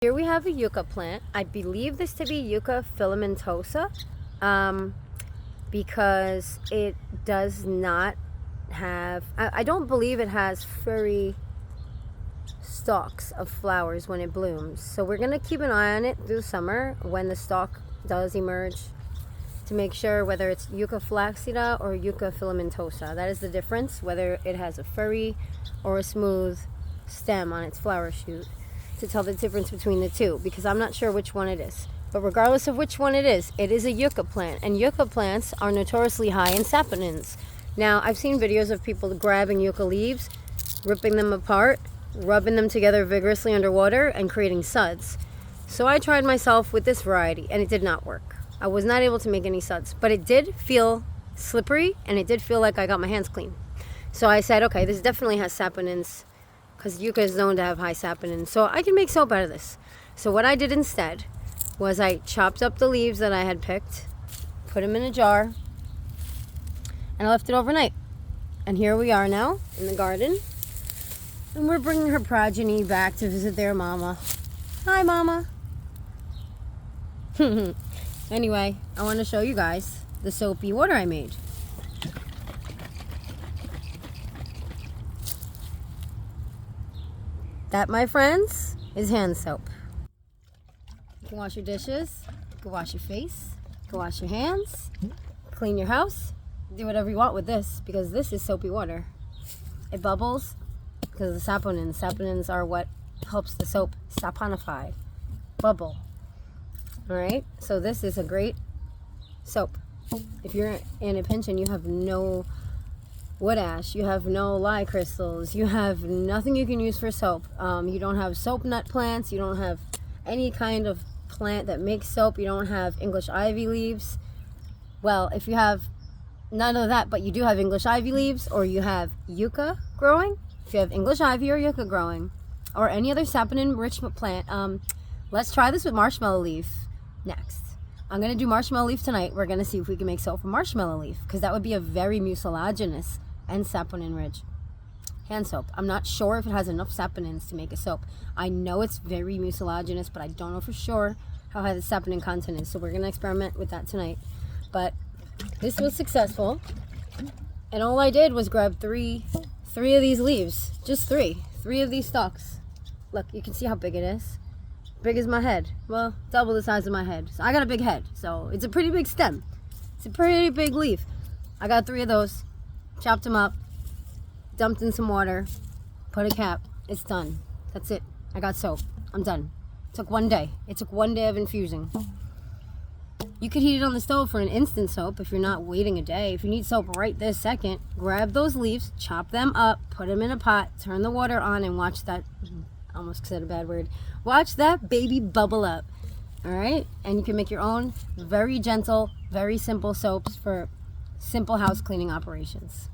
Here we have a yucca plant. I believe this to be Yucca filamentosa because it does not have, I don't believe it has furry stalks of flowers when it blooms. So we're going to keep an eye on it through summer when the stalk does emerge to make sure whether it's Yucca flaccida or Yucca filamentosa. That is the difference, whether it has a furry or a smooth stem on its flower shoot, to tell the difference between the two, because I'm not sure which one it is. But regardless of which one it is a yucca plant, and yucca plants are notoriously high in saponins. Now, I've seen videos of people grabbing yucca leaves, ripping them apart, rubbing them together vigorously underwater, and creating suds. So I tried myself with this variety, and it did not work. I was not able to make any suds, but it did feel slippery, and it did feel like I got my hands clean. So I said, okay, this definitely has saponins, because yucca is known to have high saponins, so I can make soap out of this. So what I did instead was I chopped up the leaves that I had picked, put them in a jar, and I left it overnight. And here we are now in the garden, and we're bringing her progeny back to visit their mama. Hi, mama. Anyway, I want to show you guys the soapy water I made. That, my friends, is hand soap. You can wash your dishes, you can wash your face, you can wash your hands, clean your house, do whatever you want with this, because this is soapy water. It bubbles because of the saponins. Saponins are what helps the soap saponify, bubble. Alright, so this is a great soap. If you're in a pinch and you have no wood ash, you have no lye crystals, you have nothing you can use for soap, you don't have soap nut plants, you don't have any kind of plant that makes soap, you don't have English ivy leaves. Well, if you have none of that, but you do have English ivy leaves, or you have yucca growing, if you have English ivy or yucca growing, or any other saponin rich plant, let's try this with marshmallow leaf next. I'm going to do marshmallow leaf tonight. We're going to see if we can make soap from marshmallow leaf, because that would be a very mucilaginous and saponin rich hand soap. I'm not sure if it has enough saponins to make a soap. I know it's very mucilaginous, but I don't know for sure how high the saponin content is, so we're going to experiment with that tonight. But this was successful, and all I did was grab three of these leaves, just three of these stalks. Look, you can see how big it is. Big as my head. Well, double the size of my head. So I got a big head, so it's a pretty big stem. It's a pretty big leaf. I got 3 of those, chopped them up, dumped in some water, put a cap. It's done. That's it. I got soap. I'm done. It took 1 day. It took 1 day of infusing. You could heat it on the stove for an instant soap if you're not waiting a day. If you need soap right this second, grab those leaves, chop them up, put them in a pot, turn the water on, and watch that, I almost said a bad word, watch that baby bubble up. Alright? And you can make your own very gentle, very simple soaps for simple house cleaning operations.